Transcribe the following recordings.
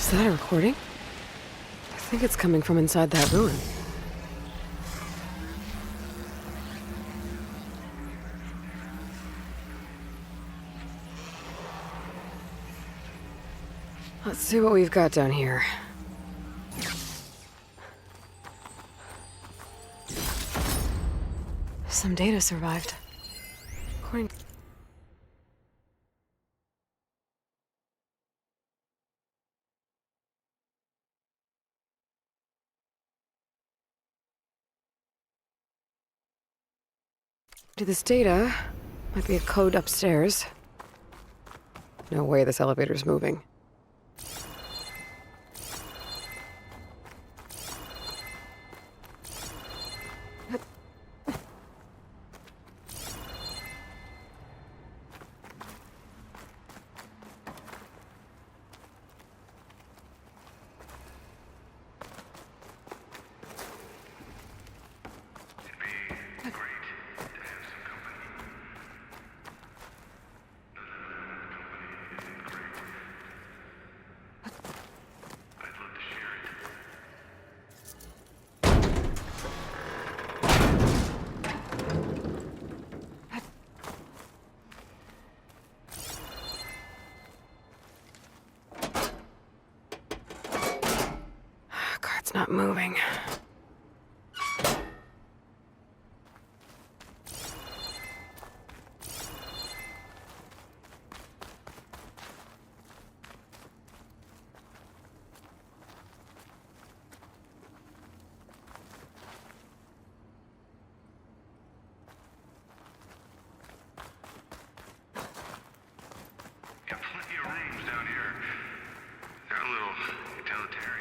Is that a recording? I think it's coming from inside that ruin. Let's see what we've got down here. Some data survived. According... to this data, might be a code upstairs. No way this elevator's moving. Cart's not moving. Got plenty of rooms down here. They're a little utilitarian.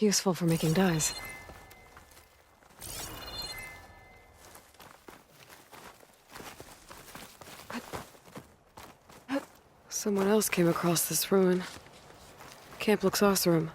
Useful for making dyes. Someone else came across this ruin. Camp looks awesome.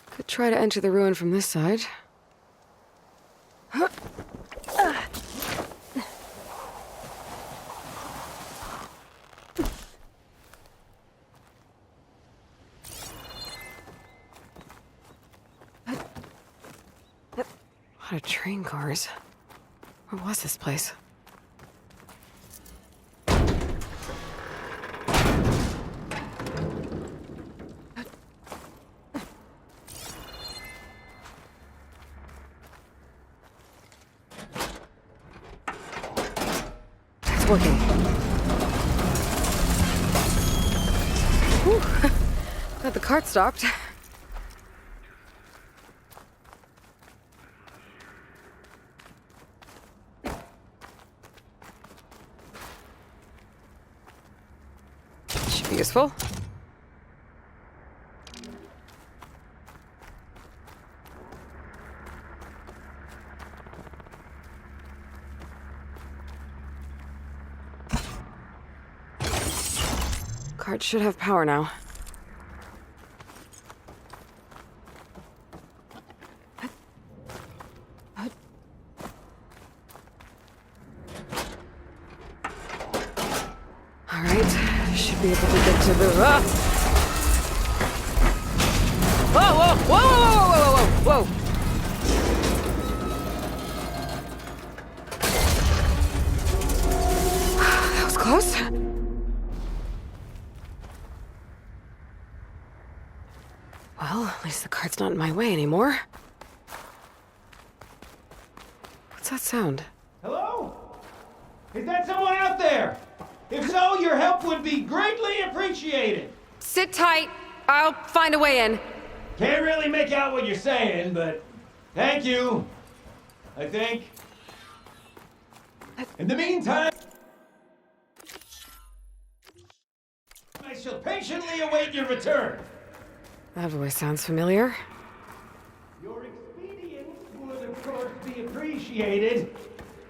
Could try to enter the ruin from this side. A lot of train cars. Where was this place? It's working. Whew. Glad the cart stopped. Should be useful. Cart should have power now. All right, should be able to get to the... Ah! Whoa, whoa, whoa, whoa, whoa, whoa, whoa! That was close. Well, at least the cart's not in my way anymore. What's that sound? Hello? Is that someone out there? If so, your help would be greatly appreciated. Sit tight. I'll find a way in. Can't really make out what you're saying, but thank you. I think. In the meantime, I shall patiently await your return. That voice sounds familiar. Your expedience would, of course, be appreciated,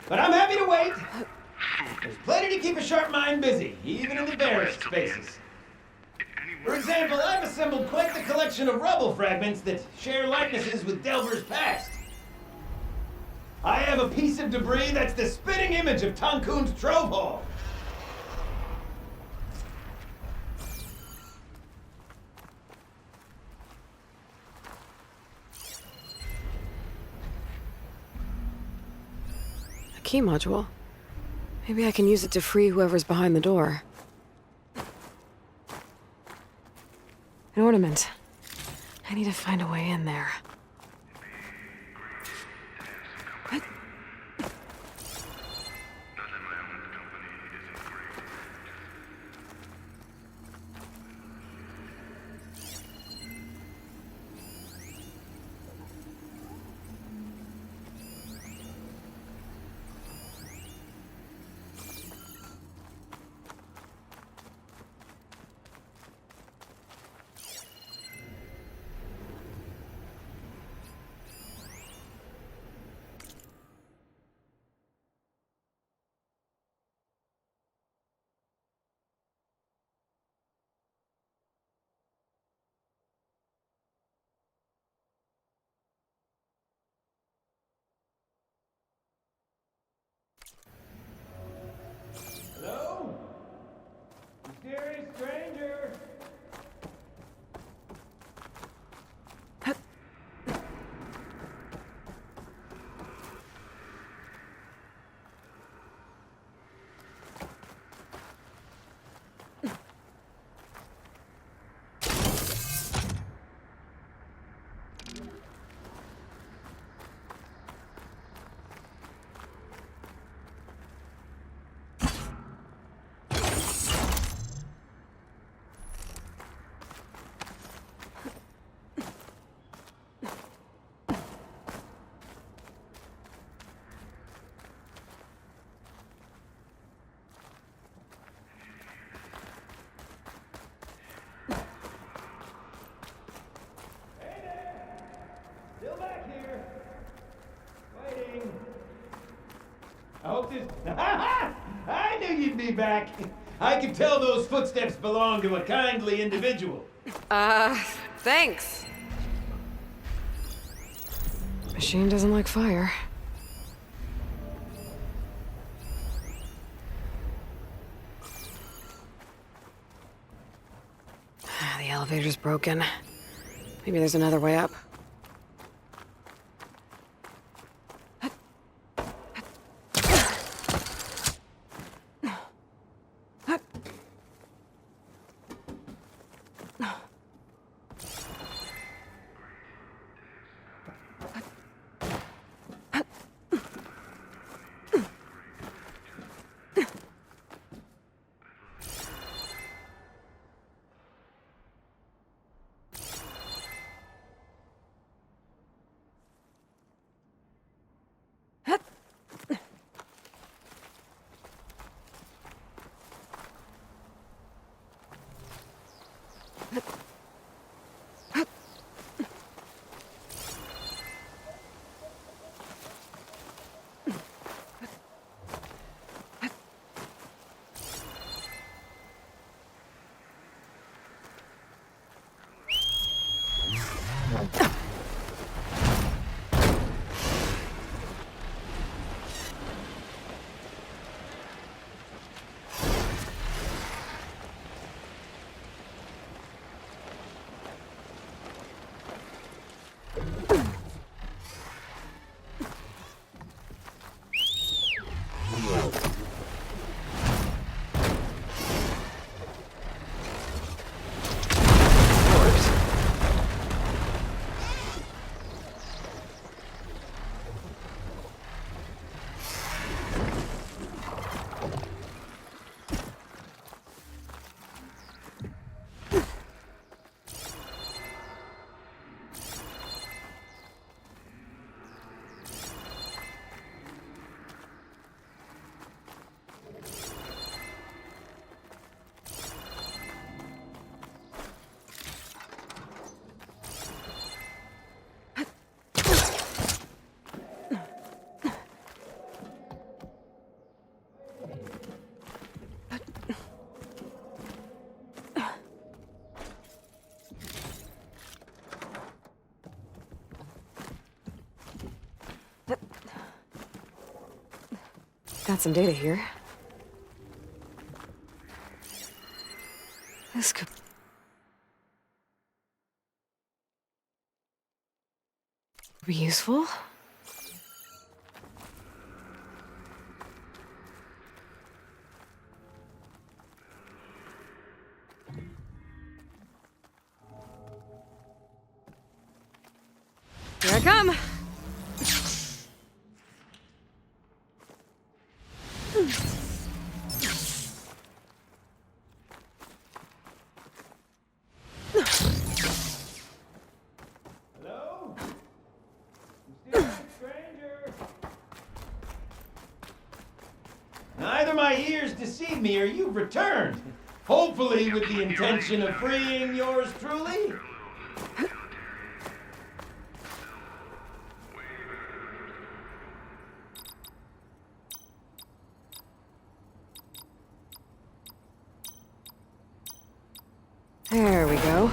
but I'm happy to wait. There's plenty to keep a sharp mind busy, even in the barest spaces. For example, I've assembled quite the collection of rubble fragments that share likenesses with Delver's past. I have a piece of debris that's the spitting image of Tankun's trove hall. A key module. Maybe I can use it to free whoever's behind the door. An ornament. I need to find a way in there. What? Hello? Mysterious stranger? Still back here. Waiting. I hope this... I knew you'd be back. I could tell those footsteps belong to a kindly individual. Thanks. Machine doesn't like fire. The elevator's broken. Maybe there's another way up. Got some data here. This could be useful. Here I come. Hello? You still there, stranger? Neither my ears deceive me or you've returned. Hopefully with the intention of freeing yours truly. There we go.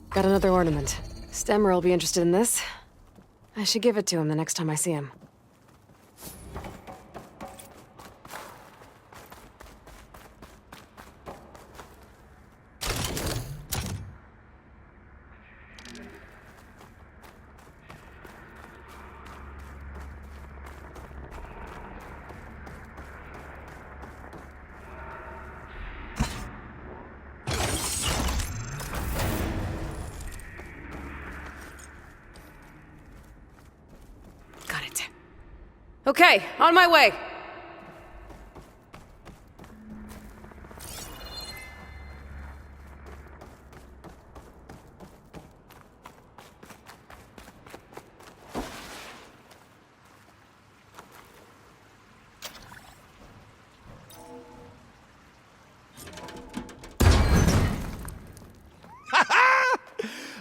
Got another ornament. Stemmer will be interested in this. I should give it to him the next time I see him. Got it. Okay, on my way.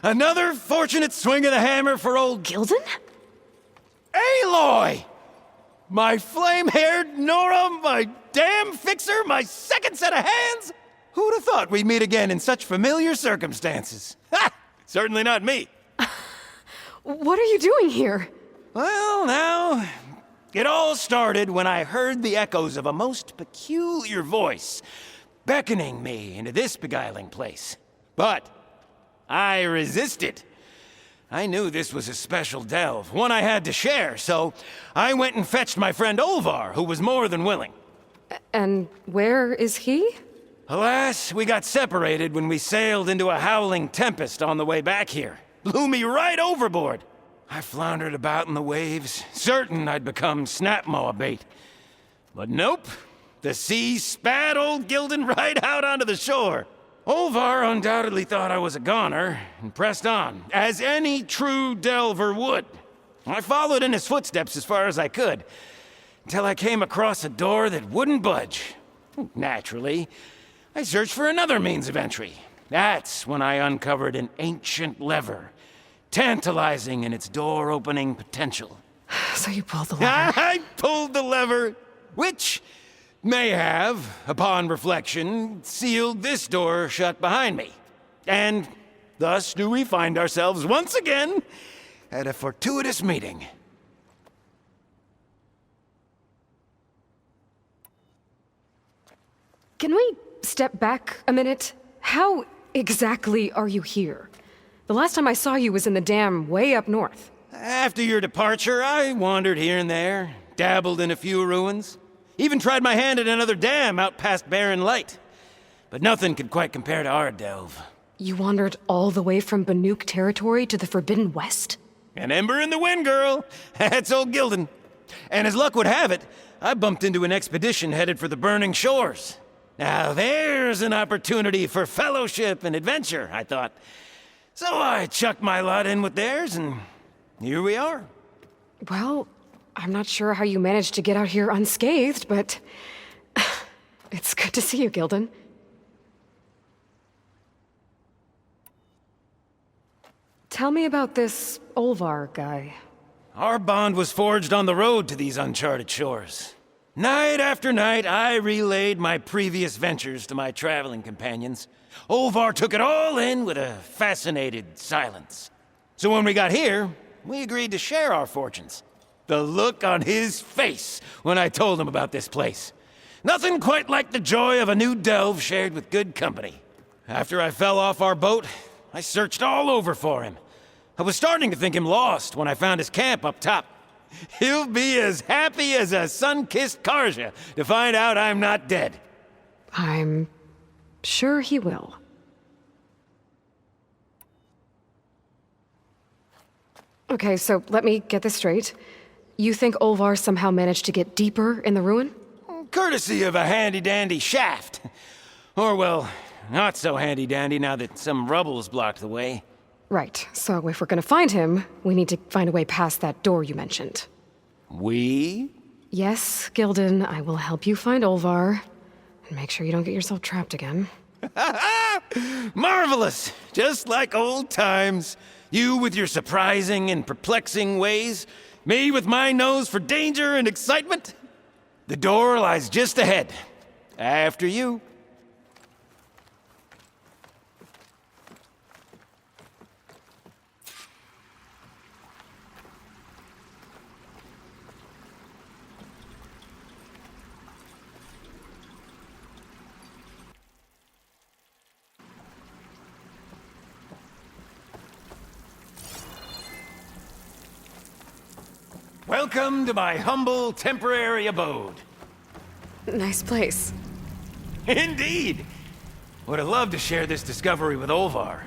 Another fortunate swing of the hammer for old Gildan? Aloy! My flame-haired Nora, my damn fixer, my second set of hands! Who'd have thought we'd meet again in such familiar circumstances? Ha! Certainly not me. What are you doing here? Well, now, it all started when I heard the echoes of a most peculiar voice beckoning me into this beguiling place. But I resisted. I knew this was a special delve, one I had to share, so I went and fetched my friend Olvar, who was more than willing. And where is he? Alas, we got separated when we sailed into a howling tempest on the way back here. Blew me right overboard. I floundered about in the waves, certain I'd become snapmaw bait. But nope, the sea spat old Gildan right out onto the shore. Olvar undoubtedly thought I was a goner, and pressed on, as any true delver would. I followed in his footsteps as far as I could, until I came across a door that wouldn't budge. Naturally, I searched for another means of entry. That's when I uncovered an ancient lever, tantalizing in its door-opening potential. So you pulled the lever. I pulled the lever, which may have, upon reflection, sealed this door shut behind me. And thus do we find ourselves once again at a fortuitous meeting. Can we step back a minute? How exactly are you here? The last time I saw you was in the dam way up north. After your departure, I wandered here and there, dabbled in a few ruins, even tried my hand at another dam out past Barren Light. But nothing could quite compare to our delve. You wandered all the way from Banuk territory to the Forbidden West? An ember in the wind, girl. That's old Gildan. And as luck would have it, I bumped into an expedition headed for the Burning Shores. Now there's an opportunity for fellowship and adventure, I thought. So I chucked my lot in with theirs, and here we are. Well, I'm not sure how you managed to get out here unscathed, but it's good to see you, Gildan. Tell me about this Olvar guy. Our bond was forged on the road to these uncharted shores. Night after night, I relayed my previous ventures to my traveling companions. Olvar took it all in with a fascinated silence. So when we got here, we agreed to share our fortunes. The look on his face when I told him about this place. Nothing quite like the joy of a new delve shared with good company. After I fell off our boat, I searched all over for him. I was starting to think him lost when I found his camp up top. He'll be as happy as a sun-kissed Karja to find out I'm not dead. I'm sure he will. Okay, so let me get this straight. You think Olvar somehow managed to get deeper in the ruin? Courtesy of a handy-dandy shaft. Or, well, not so handy-dandy now that some rubble's blocked the way. Right, so if we're gonna find him, we need to find a way past that door you mentioned. We? Yes, Gildan, I will help you find Olvar. And make sure you don't get yourself trapped again. Marvelous! Just like old times. You with your surprising and perplexing ways. Me with my nose for danger and excitement. The door lies just ahead. After you. Welcome to my humble, temporary abode. Nice place. Indeed! Would have loved to share this discovery with Olvar.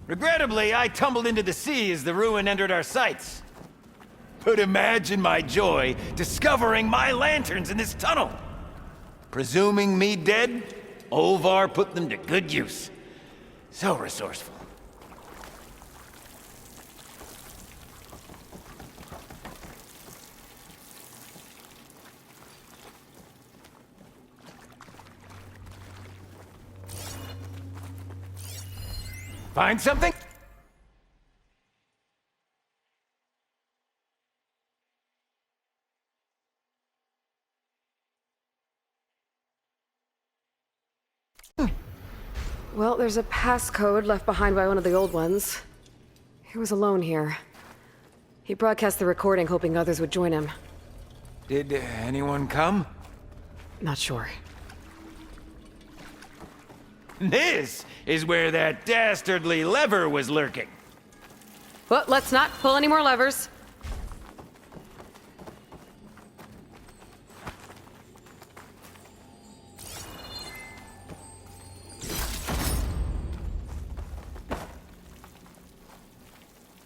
Regrettably, I tumbled into the sea as the ruin entered our sights. But imagine my joy discovering my lanterns in this tunnel. Presuming me dead, Olvar put them to good use. So resourceful. Find something? Well, there's a passcode left behind by one of the old ones. He was alone here. He broadcast the recording hoping others would join him. Did anyone come? Not sure. This is where that dastardly lever was lurking. Well, let's not pull any more levers.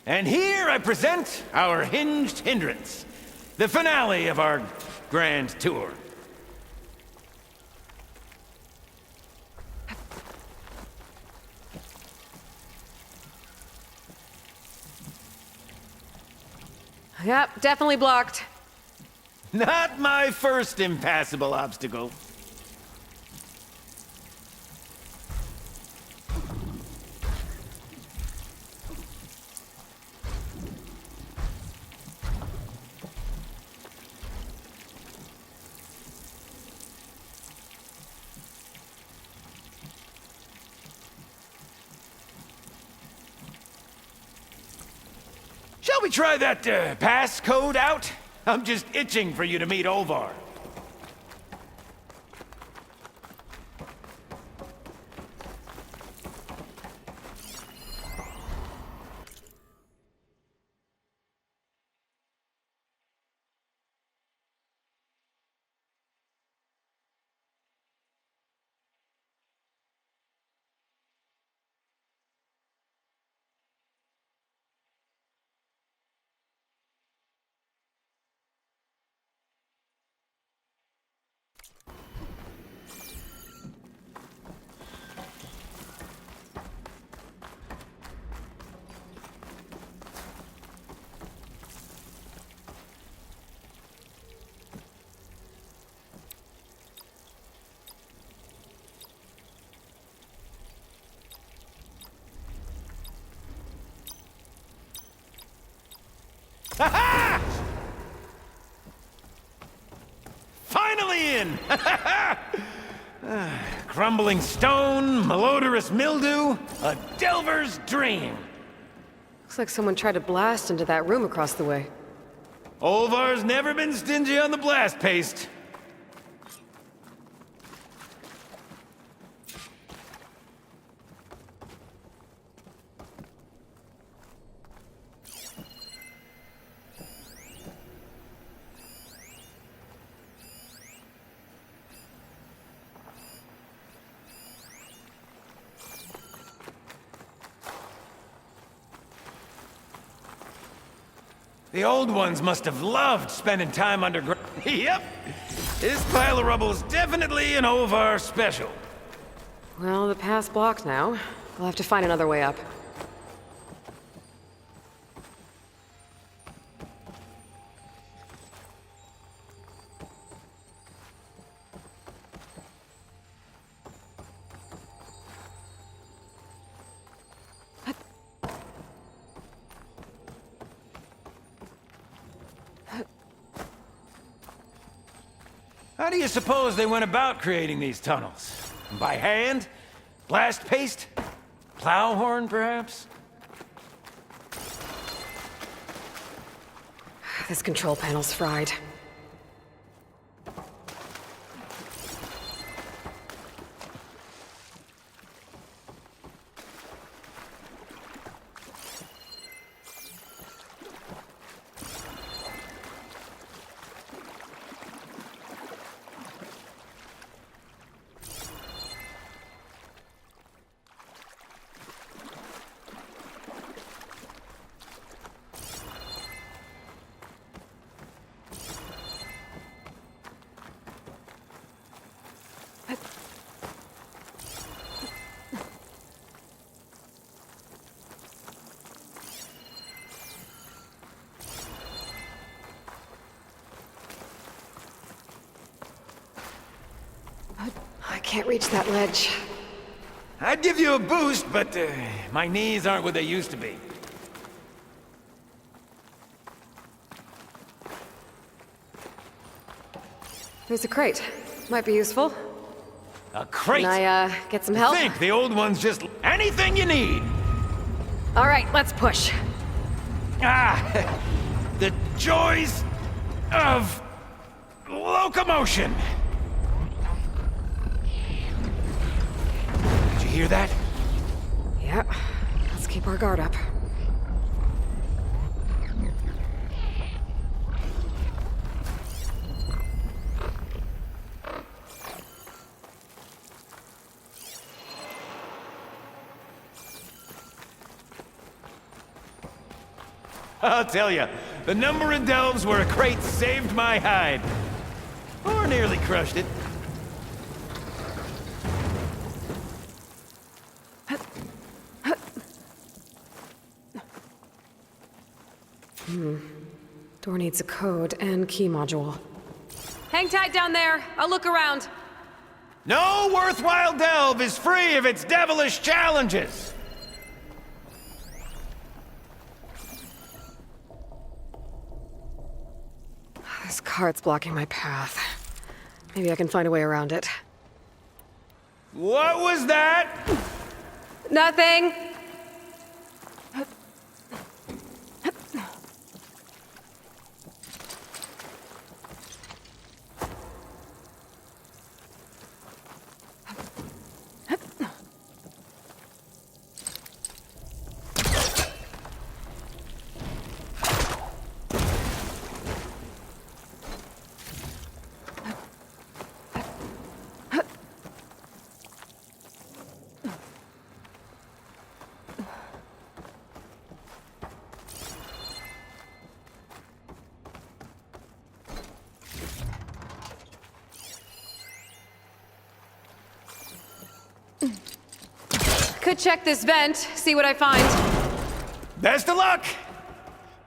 And here I present our hinged hindrance, the finale of our grand tour. Yep, definitely blocked. Not my first impassable obstacle. Shall we try that passcode out? I'm just itching for you to meet Olvar. Ha-ha! Finally in! Crumbling stone, malodorous mildew, a delver's dream. Looks like someone tried to blast into that room across the way. Olvar's never been stingy on the blast paste. The old ones must have loved spending time underground. Yep. This pile of rubble is definitely an Olvar special. Well, the path's blocked now. We'll have to find another way up. How do you suppose they went about creating these tunnels? By hand? Blast paste? Plow horn, perhaps? This control panel's fried. I can't reach that ledge. I'd give you a boost, but my knees aren't what they used to be. There's a crate. Might be useful. A crate? Can I, get some help? Think the old one's just anything you need. All right, let's push. Ah, the joys of locomotion. Did you hear that? Yep. Let's keep our guard up. I'll tell you, the number of delves where a crate saved my hide. Or nearly crushed it. Door needs a code and key module. Hang tight down there. I'll look around. No worthwhile delve is free of its devilish challenges. This cart's blocking my path. Maybe I can find a way around it. What was that? Nothing! Could check this vent, see what I find. Best of luck!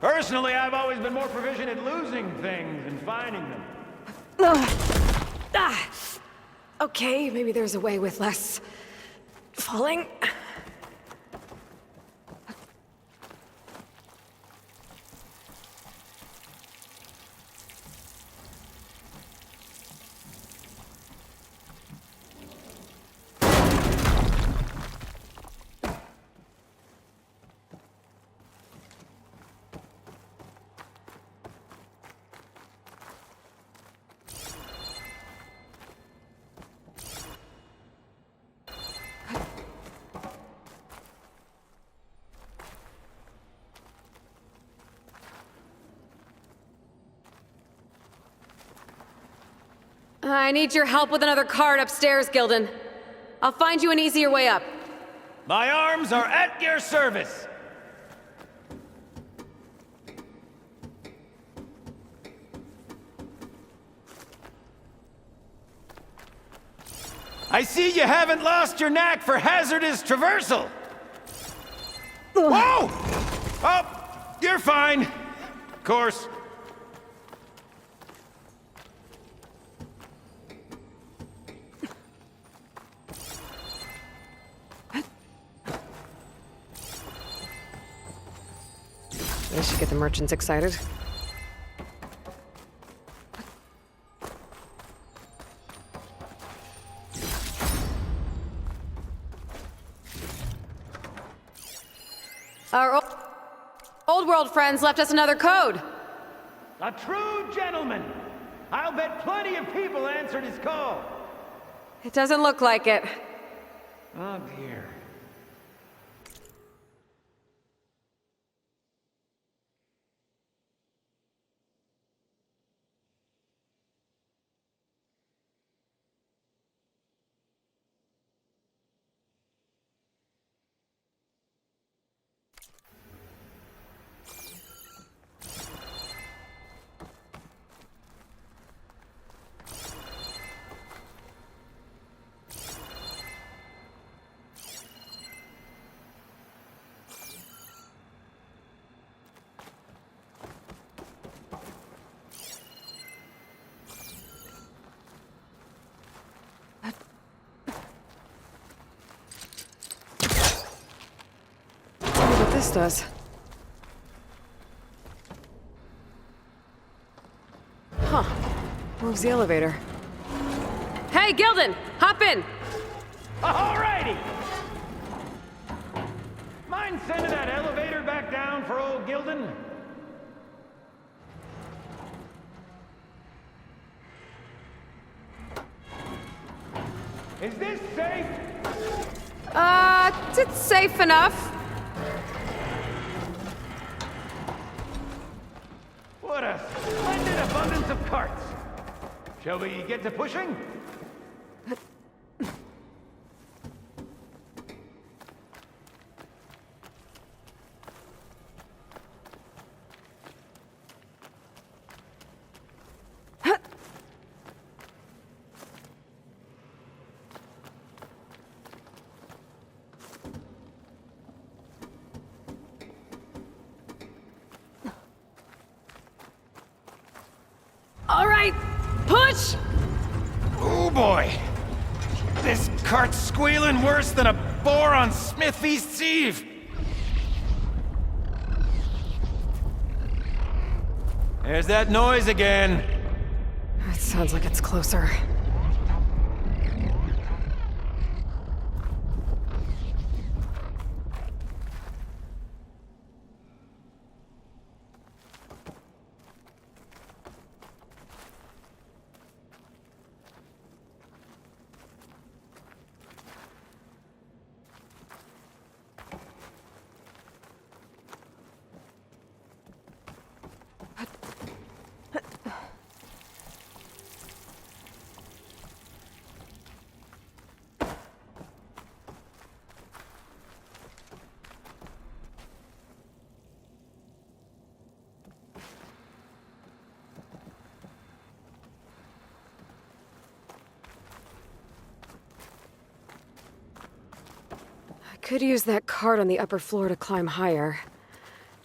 Personally, I've always been more proficient at losing things than finding them. Ah. Okay, maybe there's a way with less falling. I need your help with another card upstairs, Gilden. I'll find you an easier way up. My arms are at your service. I see you haven't lost your knack for hazardous traversal. Whoa! Oh, you're fine. Of course. This should get the merchants excited. Our old world friends left us another code. A true gentleman. I'll bet plenty of people answered his call. It doesn't look like it. Oh dear. What this does. Huh. Moves the elevator. Hey, Gilden! Hop in! Alrighty! Mind sending that elevator back down for old Gilden? Is this safe? It's safe enough. What a splendid abundance of carts! Shall we get to pushing? All right, push! Oh boy! This cart's squealing worse than a boar on Smith Feast's Eve! There's that noise again. It sounds like it's closer. Could use that cart on the upper floor to climb higher.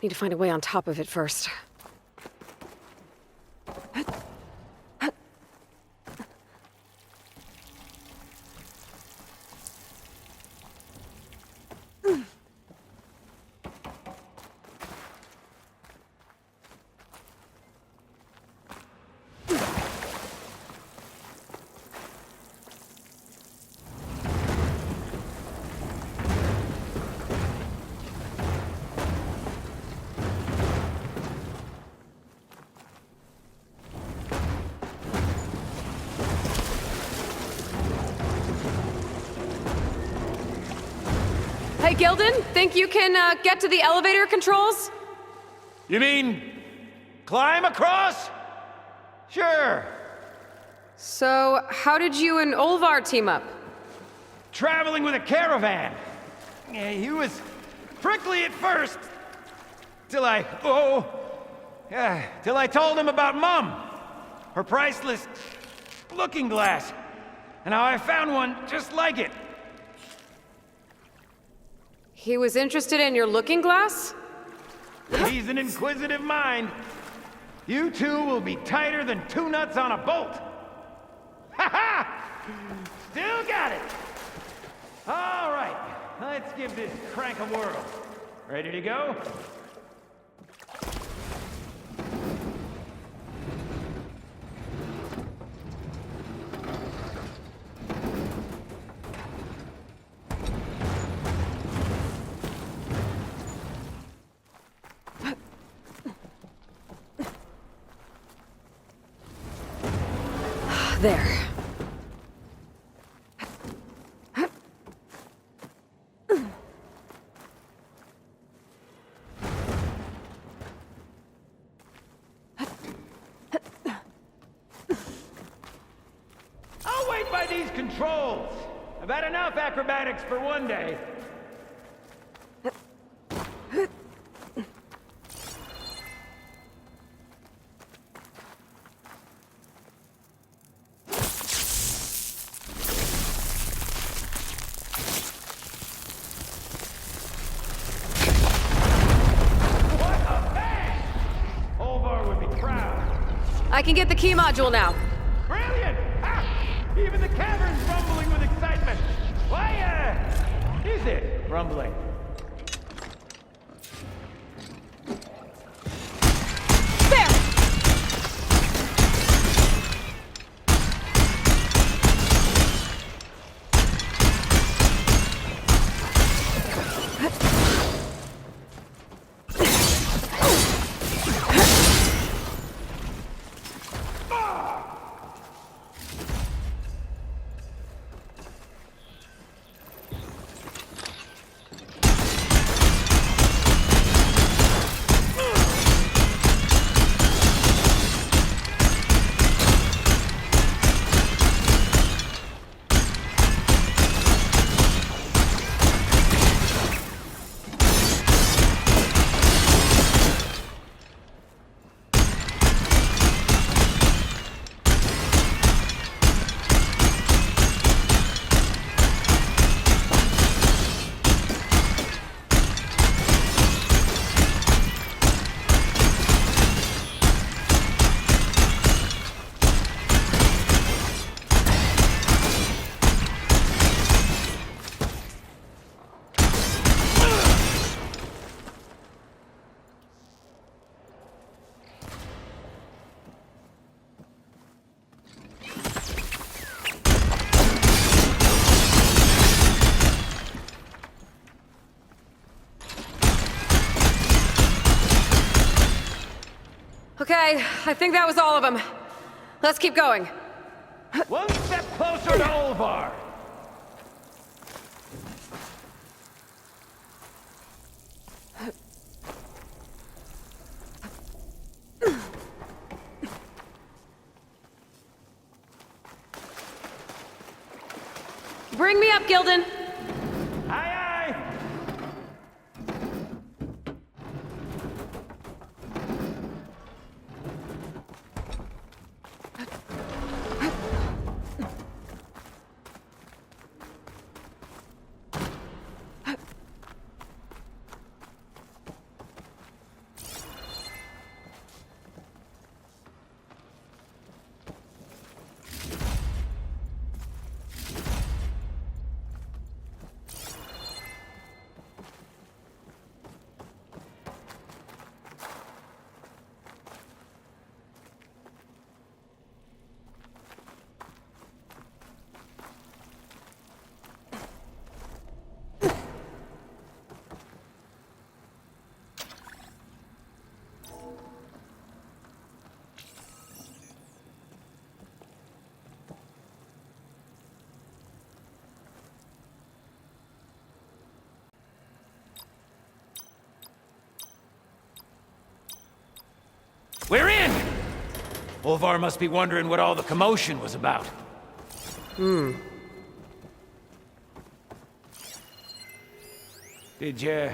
Need to find a way on top of it first. Hey, Gilden, think you can get to the elevator controls? You mean climb across? Sure. So, how did you and Olvar team up? Traveling with a caravan. Yeah, he was prickly at first. Till I told him about Mom. Her priceless looking glass. And how I found one just like it. He was interested in your looking glass? He's an inquisitive mind. You two will be tighter than two nuts on a bolt. Ha ha! Still got it. All right, let's give this crank a whirl. Ready to go? There. I'll wait by these controls. I've had enough acrobatics for one day. I can get the key module now. Brilliant! Ah, even the cavern's rumbling with excitement. Why, is it rumbling? There! Okay, I think that was all of them. Let's keep going. One step closer to Olvar. Bring me up, Gildan. Aye, aye. We're in! Olvar must be wondering what all the commotion was about. Did you...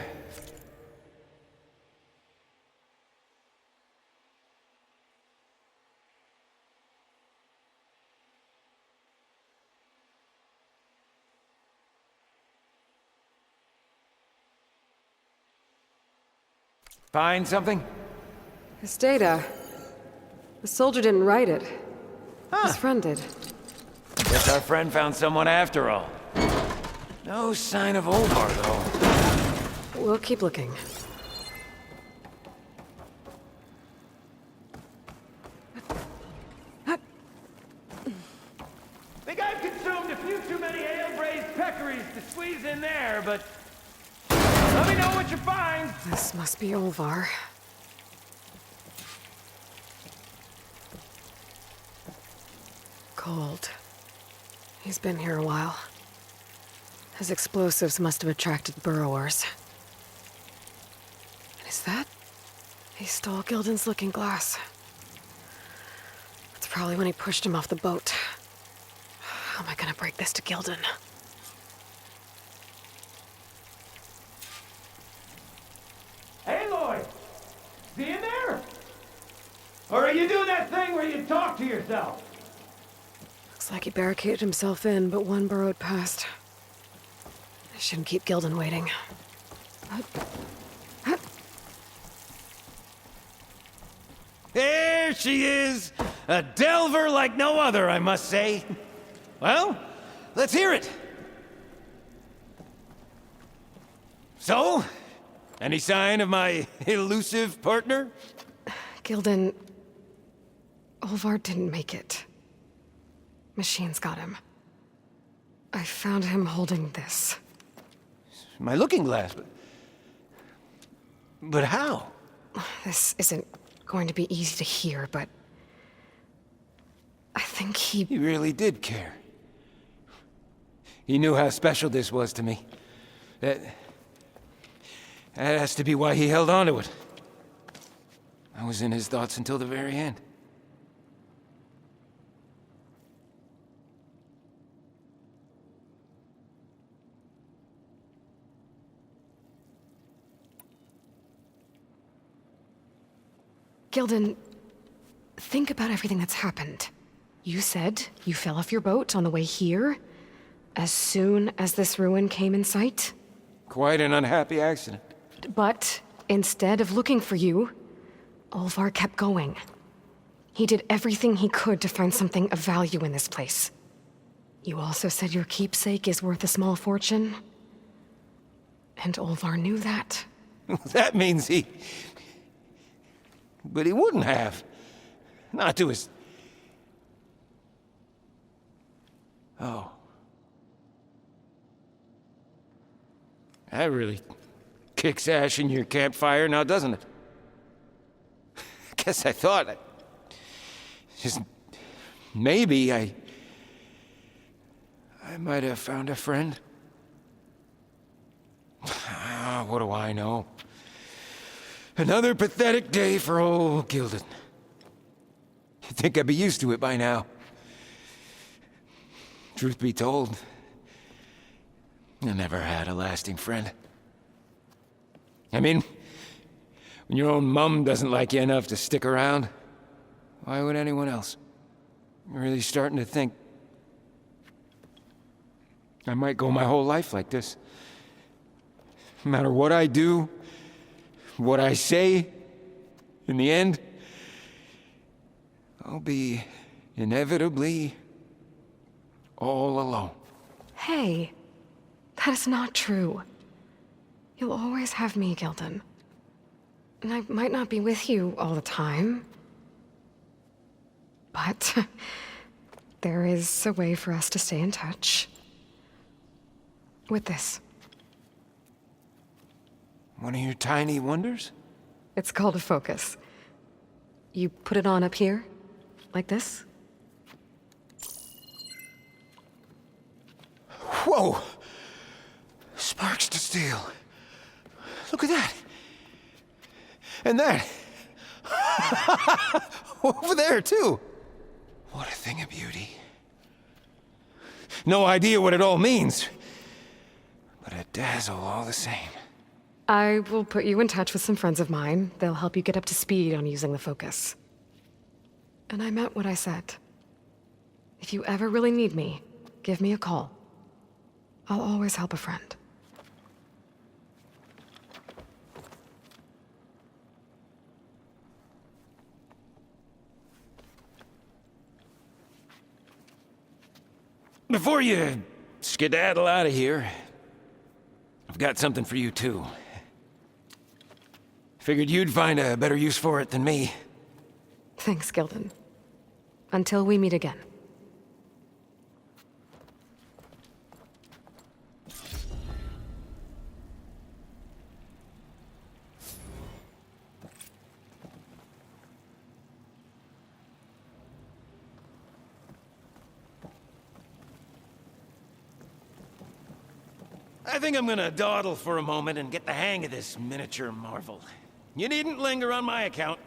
find something? His data. The soldier didn't write it. His friend did. Guess our friend found someone after all. No sign of Olvar, though. We'll keep looking. Think I've consumed a few too many ale-braised peccaries to squeeze in there, but... let me know what you find! This must be Olvar. Cold. He's been here a while. His explosives must have attracted burrowers. And is that? He stole Gildan's looking glass. That's probably when he pushed him off the boat. How am I gonna break this to Gildan? Hey, Lloyd! Is he in there? Or are you doing that thing where you talk to yourself? Looks like he barricaded himself in, but one burrowed past. I shouldn't keep Gildan waiting. There she is! A delver like no other, I must say. Well, let's hear it. So, any sign of my elusive partner? Gildan... Olvar didn't make it. Machines got him. I found him holding this. My looking glass, but how? This isn't going to be easy to hear, but... I think he... He really did care. He knew how special this was to me. That has to be why he held on to it. I was in his thoughts until the very end. Gildan, think about everything that's happened. You said you fell off your boat on the way here, as soon as this ruin came in sight. Quite an unhappy accident. But instead of looking for you, Olvar kept going. He did everything he could to find something of value in this place. You also said your keepsake is worth a small fortune. And Olvar knew that. That means he... But he wouldn't have. Not to his... Oh. That really kicks ash in your campfire now, doesn't it? Guess I thought... Just... Maybe I might have found a friend. Ah, what do I know? Another pathetic day for old Gildan. You'd think I'd be used to it by now. Truth be told, I never had a lasting friend. I mean, when your own mum doesn't like you enough to stick around, why would anyone else? I'm really starting to think I might go my whole life like this. No matter what I do, what I say, in the end, I'll be inevitably all alone. Hey, that is not true. You'll always have me, Gildan. And I might not be with you all the time. But there is a way for us to stay in touch. With this. One of your tiny wonders? It's called a focus. You put it on up here, like this. Whoa! Sparks to steel. Look at that. And that. over there, too. What a thing of beauty. No idea what it all means, but a dazzle all the same. I will put you in touch with some friends of mine. They'll help you get up to speed on using the focus. And I meant what I said. If you ever really need me, give me a call. I'll always help a friend. Before you skedaddle out of here, I've got something for you, too. Figured you'd find a better use for it than me. Thanks, Gilden. Until we meet again. I think I'm gonna dawdle for a moment and get the hang of this miniature marvel. You needn't linger on my account.